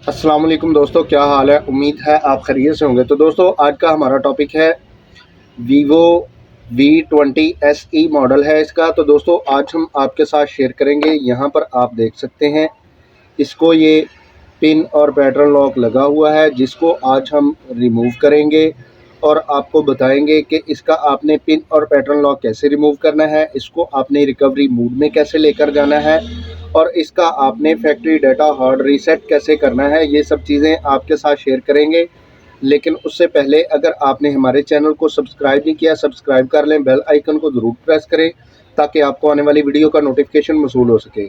अस्सलाम वालेकुम दोस्तों, क्या हाल है। उम्मीद है आप खैरियत से होंगे। तो दोस्तों आज का हमारा टॉपिक है वीवो V20 SE मॉडल है इसका। तो दोस्तों आज हम आपके साथ शेयर करेंगे। यहाँ पर आप देख सकते हैं इसको, ये पिन और पैटर्न लॉक लगा हुआ है जिसको आज हम रिमूव करेंगे और आपको बताएंगे कि इसका आपने पिन और पैटर्न लॉक कैसे रिमूव करना है, इसको आपने रिकवरी मोड में कैसे लेकर जाना है और इसका आपने फैक्ट्री डाटा हार्ड रीसेट कैसे करना है। ये सब चीज़ें आपके साथ शेयर करेंगे। लेकिन उससे पहले अगर आपने हमारे चैनल को सब्सक्राइब नहीं किया, सब्सक्राइब कर लें, बेल आइकन को ज़रूर प्रेस करें ताकि आपको आने वाली वीडियो का नोटिफिकेशन मौसूल हो सके।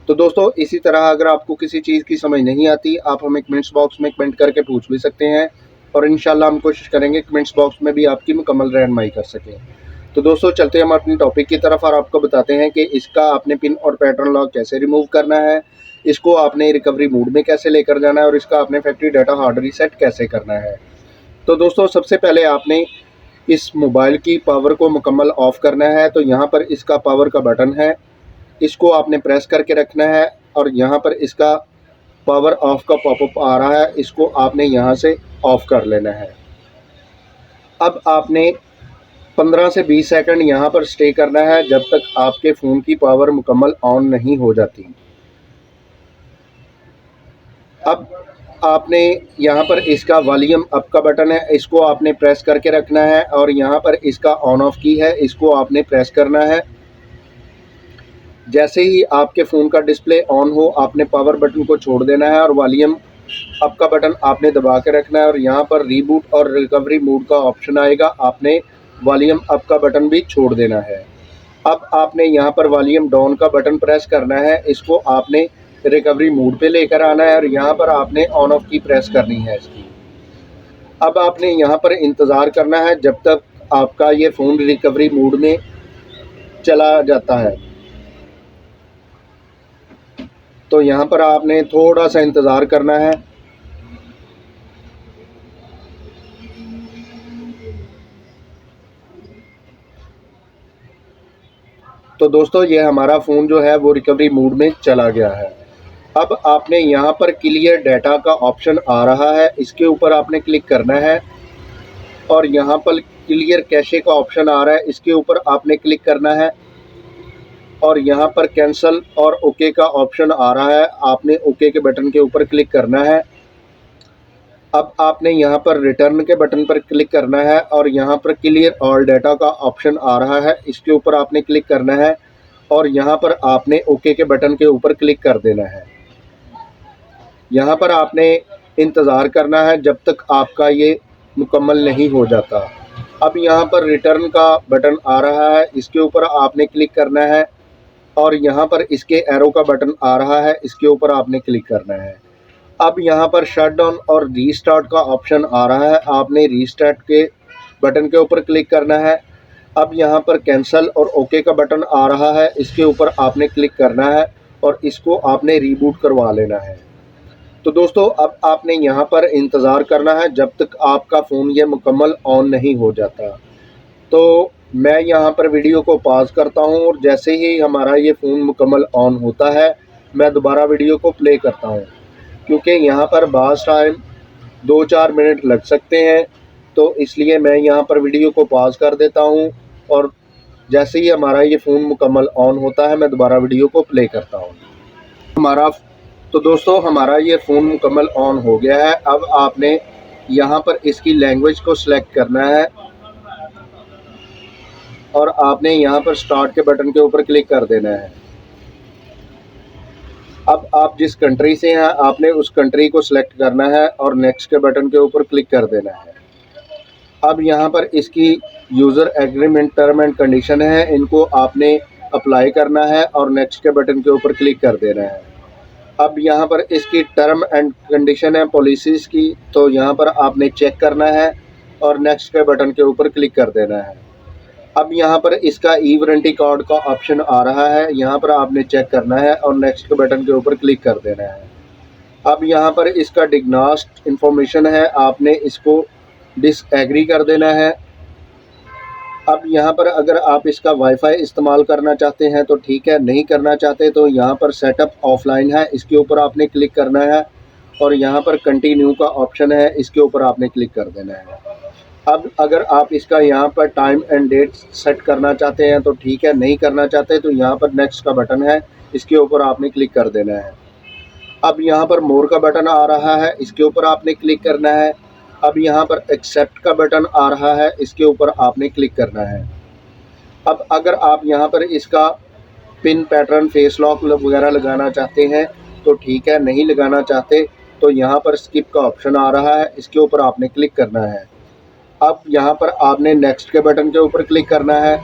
तो दोस्तों इसी तरह अगर आपको किसी चीज़ की समझ नहीं आती, आप हमें कमेंट्स बॉक्स में कमेंट करके पूछ भी सकते हैं और इंशाल्लाह हम कोशिश करेंगे कमेंट्स बॉक्स में भी आपकी मुकम्मल रहनुमाई कर सकें। तो दोस्तों चलते हैं हम अपने टॉपिक की तरफ और आपको बताते हैं कि इसका आपने पिन और पैटर्न लॉक कैसे रिमूव करना है, इसको आपने रिकवरी मोड में कैसे लेकर जाना है और इसका आपने फैक्ट्री डाटा हार्ड रीसेट कैसे करना है। तो दोस्तों सबसे पहले आपने इस मोबाइल की पावर को मुकम्मल ऑफ़ करना है। तो यहाँ पर इसका पावर का बटन है, इसको आपने प्रेस करके रखना है और यहाँ पर इसका पावर ऑफ का पॉपअप आ रहा है, इसको आपने यहाँ से ऑफ़ कर लेना है। अब आपने 15 से 20 सेकंड यहाँ पर स्टे करना है जब तक आपके फ़ोन की पावर मुकम्मल ऑन नहीं हो जाती। अब आपने यहाँ पर इसका वॉल्यूम अप का बटन है, इसको आपने प्रेस करके रखना है और यहाँ पर इसका ऑन ऑफ की है, इसको आपने प्रेस करना है। जैसे ही आपके फ़ोन का डिस्प्ले ऑन हो आपने पावर बटन को छोड़ देना है और वॉल्यूम अप का बटन आपने दबा के रखना है और यहाँ पर रीबूट और रिकवरी मोड का ऑप्शन आएगा, आपने वॉल्यूम अप का बटन भी छोड़ देना है। अब आपने यहाँ पर वॉल्यूम डाउन का बटन प्रेस करना है, इसको आपने रिकवरी मोड पे लेकर आना है और यहाँ पर आपने ऑन ऑफ की प्रेस करनी है इसकी। अब आपने यहाँ पर इंतज़ार करना है जब तक आपका ये फ़ोन रिकवरी मोड में चला जाता है। तो यहाँ पर आपने थोड़ा सा इंतज़ार करना है। तो दोस्तों ये हमारा फ़ोन जो है वो रिकवरी मोड में चला गया है। अब आपने यहाँ पर क्लियर डाटा का ऑप्शन आ रहा है, इसके ऊपर आपने क्लिक करना है और यहाँ पर क्लियर कैशे का ऑप्शन आ रहा है, इसके ऊपर आपने क्लिक करना है और यहाँ पर कैंसल और ओके का ऑप्शन आ रहा है, आपने ओके के बटन के ऊपर क्लिक करना है। अब आपने यहाँ पर रिटर्न के बटन पर क्लिक करना है और यहाँ पर क्लियर ऑल डाटा का ऑप्शन आ रहा है, इसके ऊपर आपने क्लिक करना है और यहाँ पर आपने ओके के बटन के ऊपर क्लिक कर देना है। यहाँ पर आपने इंतज़ार करना है जब तक आपका ये मुकम्मल नहीं हो जाता। अब यहाँ पर रिटर्न का बटन आ रहा है, इसके ऊपर आपने क्लिक करना है और यहाँ पर इसके एरो का बटन आ रहा है, इसके ऊपर आपने क्लिक करना है। अब यहाँ पर शट डाउन और रीस्टार्ट का ऑप्शन आ रहा है, आपने रीस्टार्ट के बटन के ऊपर क्लिक करना है। अब यहाँ पर कैंसल और ओके का बटन आ रहा है, इसके ऊपर आपने क्लिक करना है और इसको आपने रीबूट करवा लेना है। तो दोस्तों अब आपने यहाँ पर इंतज़ार करना है जब तक आपका फ़ोन ये मुकम्मल ऑन नहीं हो जाता। तो मैं यहाँ पर वीडियो को पॉज़ करता हूँ और जैसे ही हमारा ये फ़ोन मुकम्मल ऑन होता है मैं दोबारा वीडियो को प्ले करता हूँ, क्योंकि यहाँ पर बाज़ टाइम 2-4 मिनट लग सकते हैं। तो इसलिए मैं यहाँ पर वीडियो को पॉज़ कर देता हूँ और जैसे ही हमारा ये फ़ोन मुकम्मल ऑन होता है मैं दोबारा वीडियो को प्ले करता हूँ। तो दोस्तों हमारा ये फ़ोन मुकम्मल ऑन हो गया है। अब आपने यहाँ पर इसकी लैंग्वेज को सिलेक्ट करना है और आपने यहाँ पर स्टार्ट के बटन के ऊपर क्लिक कर देना है। अब आप जिस कंट्री से हैं आपने उस कंट्री को सिलेक्ट करना है और नेक्स्ट के बटन के ऊपर क्लिक कर देना है। अब यहाँ पर इसकी user agreement term and condition है, इनको आपने अप्लाई करना है और नेक्स्ट के बटन के ऊपर क्लिक कर देना है। अब यहाँ पर इसकी टर्म एंड कंडीशन है पॉलिसीज़ की, तो यहाँ पर आपने चेक करना है और नेक्स्ट के बटन के ऊपर क्लिक कर देना है। अब यहाँ पर इसका ई वारंटी कार्ड का ऑप्शन आ रहा है, यहाँ पर आपने चेक करना है और नेक्स्ट के बटन के ऊपर क्लिक कर देना है। अब यहाँ पर इसका डिग्नोस्ट इन्फॉर्मेशन है, आपने इसको डिसएग्री कर देना है। अब यहाँ पर अगर आप इसका वाईफाई इस्तेमाल करना चाहते हैं तो ठीक है, नहीं करना चाहते तो यहाँ पर सेटअप ऑफलाइन है, इसके ऊपर आपने क्लिक करना है और यहाँ पर कंटिन्यू का ऑप्शन है, इसके ऊपर आपने क्लिक कर देना है। अब अगर आप इसका यहाँ पर टाइम एंड डेट सेट करना चाहते हैं तो ठीक है, नहीं करना चाहते तो यहाँ पर नेक्स्ट का बटन है, इसके ऊपर आपने क्लिक कर देना है। अब यहाँ पर मोर का बटन आ रहा है, इसके ऊपर आपने क्लिक करना है। अब यहाँ पर एक्सेप्ट का बटन आ रहा है, इसके ऊपर आपने क्लिक करना है। अब अगर आप यहाँ पर इसका पिन पैटर्न फेस लॉक वगैरह लगाना चाहते हैं तो ठीक है, नहीं लगाना चाहते तो यहाँ पर स्किप का ऑप्शन आ रहा है, इसके ऊपर आपने क्लिक करना है। अब यहाँ पर आपने नेक्स्ट के बटन के ऊपर क्लिक करना है,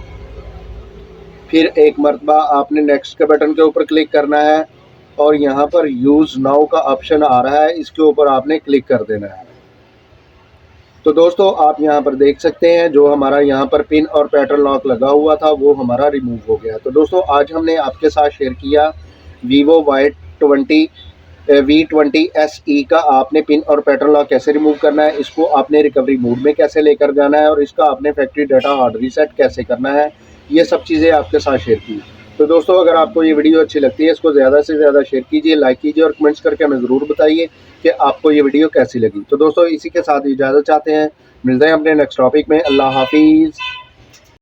फिर एक मरतबा आपने नेक्स्ट के बटन के ऊपर क्लिक करना है और यहाँ पर यूज़ नाउ का ऑप्शन आ रहा है, इसके ऊपर आपने क्लिक कर देना है। तो दोस्तों आप यहाँ पर देख सकते हैं जो हमारा यहाँ पर पिन और पैटर्न लॉक लगा हुआ था वो हमारा रिमूव हो गया। तो दोस्तों आज हमने आपके साथ शेयर किया Vivo V20 SE का आपने पिन और पैटर्न लॉक कैसे रिमूव करना है, इसको आपने रिकवरी मोड में कैसे लेकर जाना है और इसका आपने फैक्ट्री डाटा हार्ड रीसेट कैसे करना है, ये सब चीज़ें आपके साथ शेयर की। तो दोस्तों अगर आपको ये वीडियो अच्छी लगती है इसको ज़्यादा से ज़्यादा शेयर कीजिए, लाइक कीजिए और कमेंट्स करके हमें ज़रूर बताइए कि आपको ये वीडियो कैसी लगी। तो दोस्तों इसी के साथ इजाज़त चाहते हैं, मिलते हैं अपने नेक्स्ट टॉपिक में। अल्लाह हाफिज़।